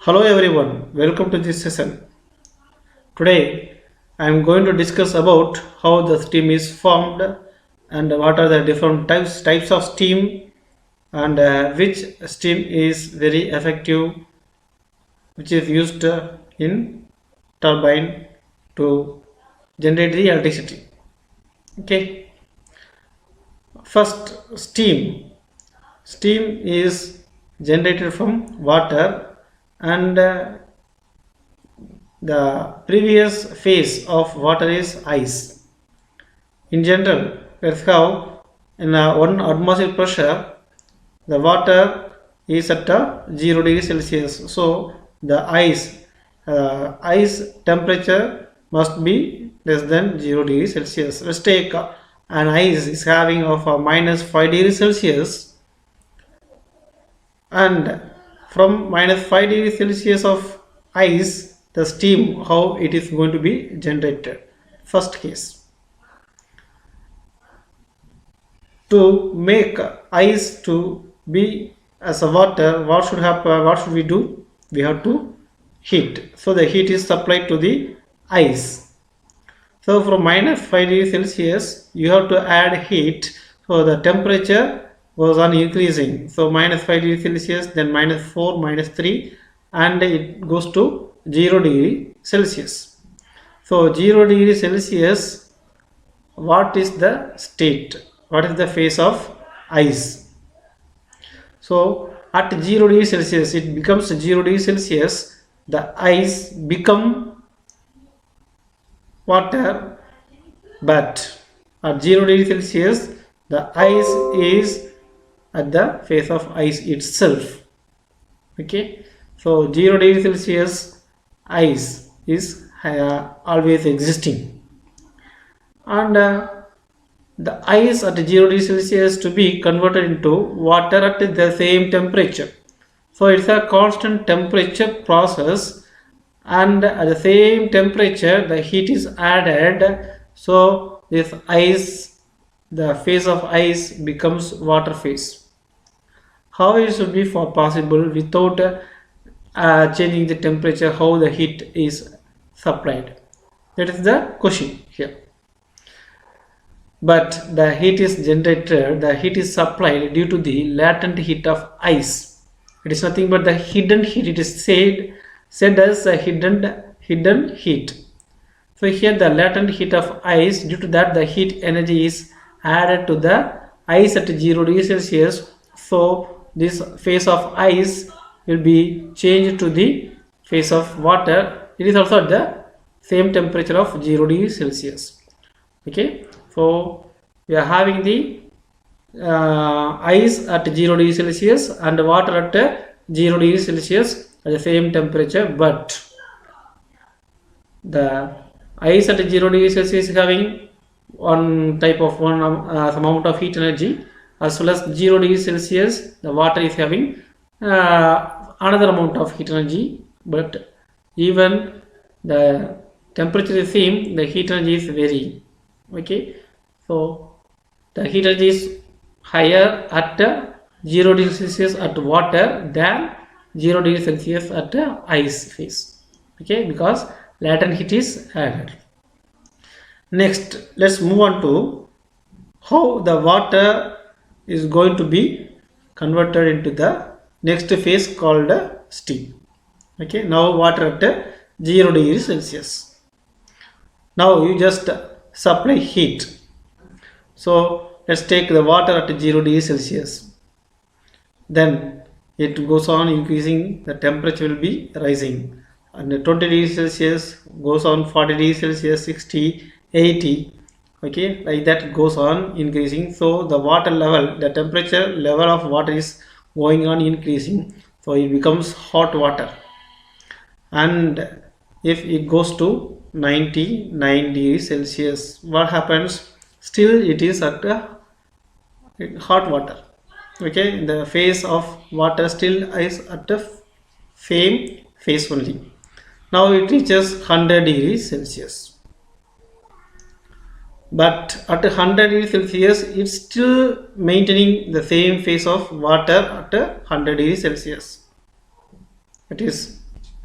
Hello everyone, welcome to this session. Today I am going to discuss about how the steam is formed and what are the different types of steam and which steam is very effective, which is used in turbine to generate the electricity. Okay, first steam. Steam is generated from water and the previous phase of water is ice. In general, let's have in 1 atmosphere pressure, the water is at 0 degree Celsius. So the ice temperature must be less than 0 degree Celsius. Let's take an ice is having of minus 5 degree Celsius, and from minus 5 degree Celsius of ice, the steam how it is going to be generated. First case, to make ice to be as a water, what should happen? What should we do? We have to heat. So the heat is supplied to the ice. So from minus 5 degree Celsius, you have to add heat. So the temperature goes on increasing. So minus 5 degree Celsius, then minus 4, minus 3, and it goes to 0 degree Celsius. So 0 degree Celsius, what is the state? What is the phase of ice? So at 0 degree Celsius, it becomes 0 degree Celsius, the ice become water, but at 0 degree Celsius, the ice is at the phase of ice itself. Okay, so 0 degree Celsius ice is always existing, and the ice at 0 degree Celsius to be converted into water at the same temperature. So it's a constant temperature process, and at the same temperature the heat is added. So this ice, the phase of ice becomes water phase. How it should be possible without changing the temperature? How the heat is supplied? That is the question here. But the heat is generated, the heat is supplied due to the latent heat of ice. It is nothing but the hidden heat. It is said as a hidden heat. So here the latent heat of ice, due to that the heat energy is added to the ice at 0 degree Celsius. So this phase of ice will be changed to the phase of water. It is also at the same temperature of 0 degree Celsius. Okay, so we are having the ice at 0 degree Celsius and water at 0 degree Celsius at the same temperature, but the ice at 0 degree Celsius is having some amount of heat energy, as well as 0 degree Celsius the water is having another amount of heat energy, but even the temperature is same, the heat energy is varying. Okay, so the heat energy is higher at 0 degree Celsius at water than 0 degree Celsius at ice phase. Okay, because latent heat is added. Next, let's move on to how the water is going to be converted into the next phase called steam. Okay, now water at 0 degree Celsius. Now you just supply heat. So let's take the water at 0 degree Celsius. Then it goes on increasing, the temperature will be rising, and 20 degrees Celsius goes on 40 degrees Celsius, 60, 80. Okay, like that goes on increasing. So the water level, the temperature level of water is going on increasing, so it becomes hot water. And if it goes to 99 degrees Celsius, what happens? Still it is at hot water. Okay, the phase of water still is at the same phase only. Now it reaches 100 degrees Celsius, but at 100 degrees Celsius it's still maintaining the same phase of water at 100 degrees Celsius. It is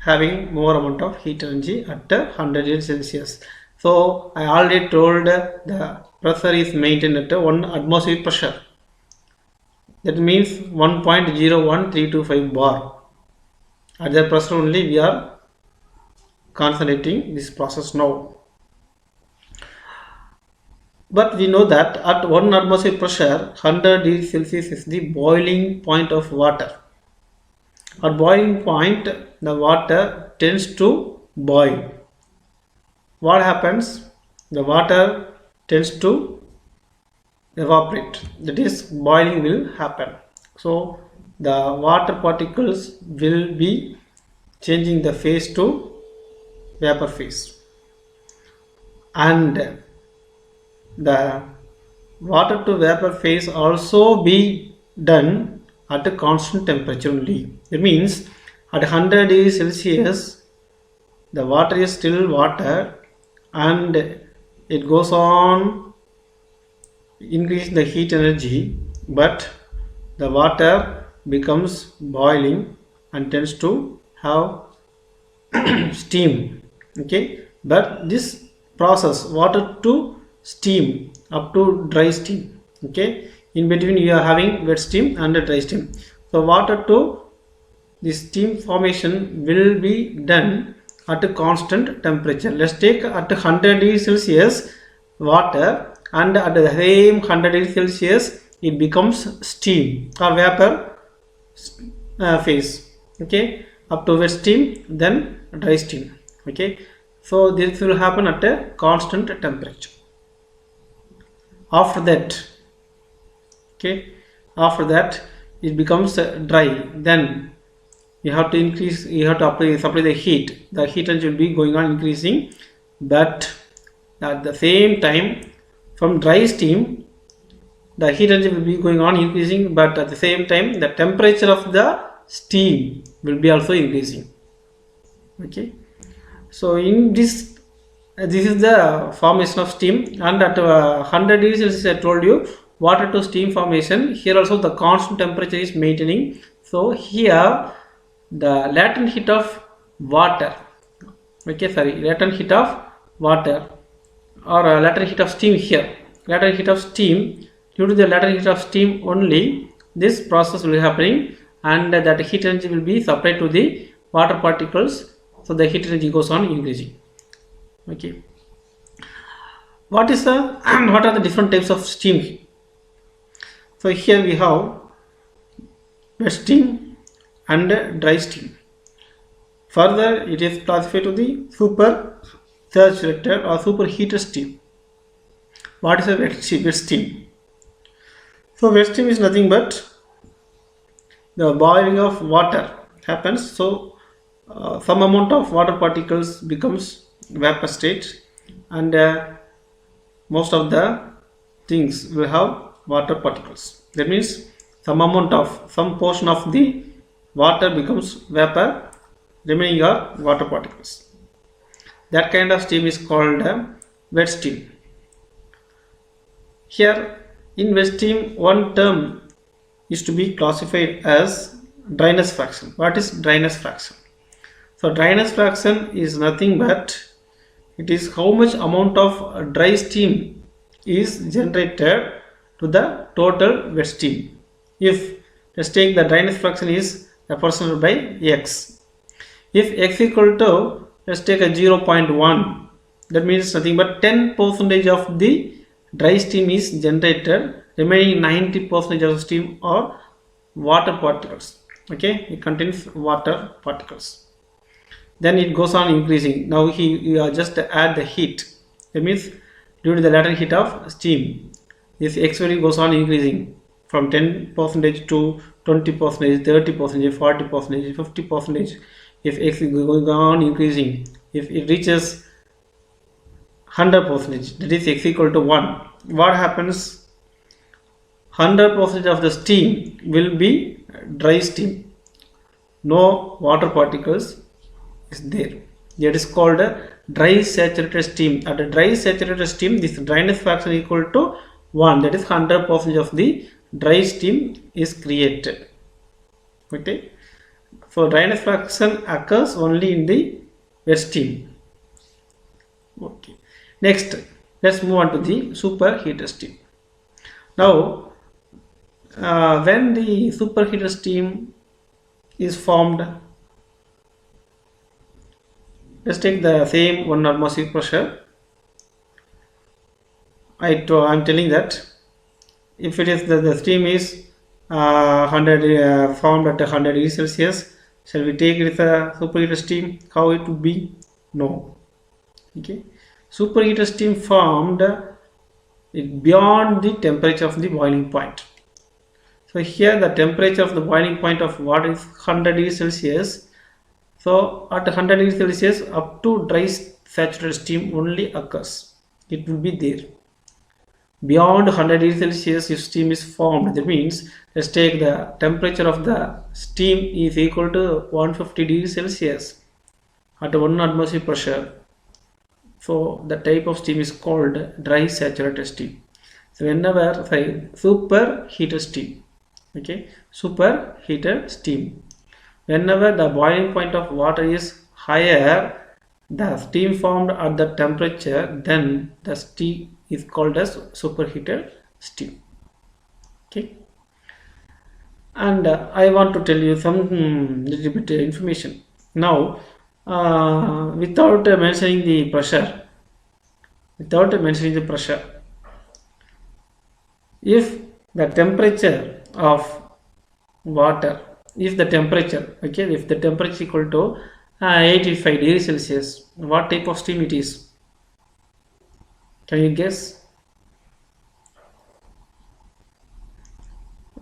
having more amount of heat energy at 100 degrees Celsius. So I already told the pressure is maintained at 1 atmospheric pressure. That means 1.01325 bar. At that pressure only we are concentrating this process now. But we know that at 1 atmospheric pressure, 100 degrees Celsius is the boiling point of water. At boiling point, the water tends to boil. What happens? The water tends to evaporate. That is, boiling will happen. So the water particles will be changing the phase to vapor phase, and the water to vapor phase also be done at a constant temperature only. It means at 100 degrees Celsius the water is still water, and it goes on increasing the heat energy, but the water becomes boiling and tends to have steam. Okay, but this process, water to steam up to dry steam, okay, in between you are having wet steam and dry steam. So water to this steam formation will be done at a constant temperature. Let's take at 100 degrees Celsius water, and at the same 100 degrees Celsius it becomes steam or vapor phase. Okay, up to wet steam, then dry steam. Okay, so this will happen at a constant temperature. After that, okay, after that it becomes dry. Then you have to increase, you have to supply the heat. The heat energy will be going on increasing, but at the same time from dry steam the heat energy will be going on increasing, but at the same time the temperature of the steam will be also increasing. Okay, so in this is the formation of steam, and at 100 degrees Celsius I told you water to steam formation. Here also the constant temperature is maintaining. So here the latent heat of water, latent heat of water or latent heat of steam, here latent heat of steam, due to the latent heat of steam only this process will be happening, and that heat energy will be supplied to the water particles. So the heat energy goes on increasing. Okay, what is the what are the different types of steam? So here we have wet steam and dry steam. Further it is classified to the super saturated or superheated steam. What is a wet steam? So wet steam is nothing but the boiling of water happens. So some amount of water particles becomes vapor state, and most of the things will have water particles. That means some portion of the water becomes vapor, remaining are water particles. That kind of steam is called wet steam. Here in wet steam one term is to be classified as dryness fraction. What is dryness fraction? So dryness fraction is nothing but it is how much amount of dry steam is generated to the total wet steam. If let's take the dryness fraction is represented by x. If x equal to, let's take a 0.1, that means nothing but 10% of the dry steam is generated, remaining 90% of steam or water particles. Okay, it contains water particles. Then it goes on increasing. Now you just add the heat. That means due to the latent heat of steam, this x value goes on increasing from 10% to 20%, 30%, 40%, 50%. If x is going on increasing, if it reaches 100%, that is x equal to 1, what happens? 100% of the steam will be dry steam, no water particles is there. That is called a dry saturated steam. At a dry saturated steam, this dryness fraction equal to 1, that is 100% of the dry steam is created. Okay, So dryness fraction occurs only in the wet steam. Okay. Next, let's move on to the superheated steam. Now, when the superheated steam is formed, let's take the same 1 atmosphere pressure. I'm telling that if it is the steam is 100 formed at 100 degrees Celsius, shall we take it as a superheated steam? How it would be? No. Okay. Superheated steam formed beyond the temperature of the boiling point. So here the temperature of the boiling point of water is 100 degrees Celsius. So at 100 degrees Celsius up to dry saturated steam only occurs. It will be there. Beyond 100 degrees Celsius, if steam is formed, that means let's take the temperature of the steam is equal to 150 degrees Celsius at 1 atmosphere pressure. So the type of steam is called dry saturated steam. So whenever superheated steam, okay, superheated steam. Whenever the boiling point of water is higher, the steam formed at the temperature, then the steam is called as superheated steam. Okay, and I want to tell you some little bit information now. Without mentioning the pressure, if the temperature of water, if the temperature, okay, if the temperature equal to 85 degrees Celsius, what type of steam it is? Can you guess?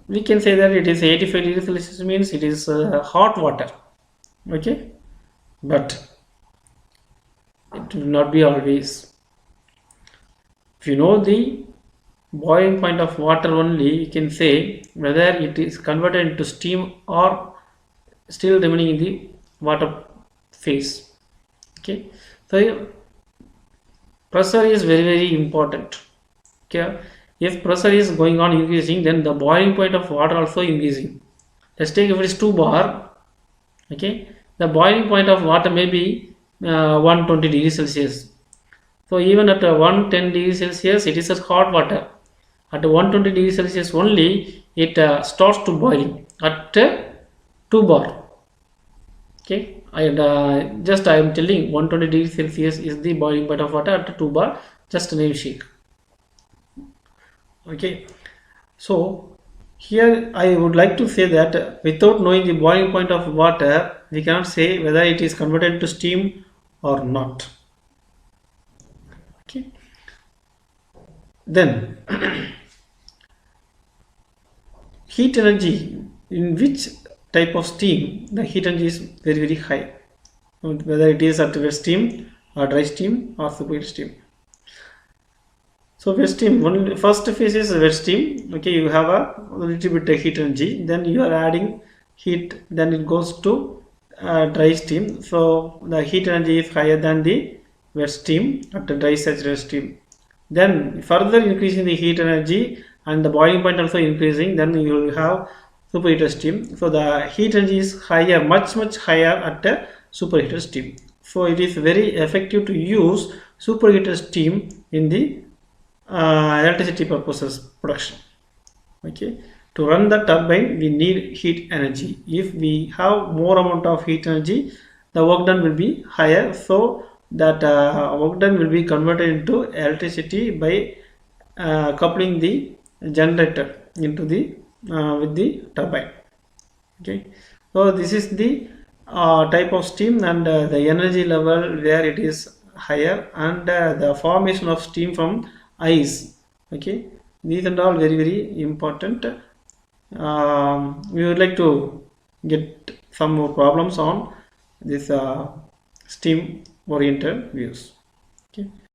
We can say that it is 85 degrees Celsius means it is hot water, okay, but it will not be always. If you know the boiling point of water only, you can say whether it is converted into steam or still remaining in the water phase. Okay, so pressure is very important. Okay, if pressure is going on increasing, then the boiling point of water also increasing. Let's take if it is 2 bar, okay, the boiling point of water may be 120 degrees Celsius. So even at 110 degrees Celsius, it is a hot water. At 120 degrees Celsius only, it starts to boiling at 2 bar. Okay, I am telling 120 degrees Celsius is the boiling point of water at 2 bar. Just a name shake. Okay, so here I would like to say that without knowing the boiling point of water, we cannot say whether it is converted to steam or not. Okay, then heat energy, in which type of steam the heat energy is very high, whether it is at wet steam or dry steam or superheated steam. So wet steam, first phase is wet steam. Okay, you have a little bit of heat energy, then you are adding heat, then it goes to dry steam. So the heat energy is higher than the wet steam at the dry saturated steam. Then further increasing the heat energy and the boiling point also increasing, then you will have superheated steam. So the heat energy is higher, much higher at the superheated steam. So it is very effective to use superheated steam in the electricity purposes production. Okay, to run the turbine we need heat energy. If we have more amount of heat energy, the work done will be higher, so that work done will be converted into electricity by coupling the generator into the with the turbine. Okay, so this is the type of steam and the energy level where it is higher, and the formation of steam from ice. Okay, these are all very important. We would like to get some more problems on this steam oriented views.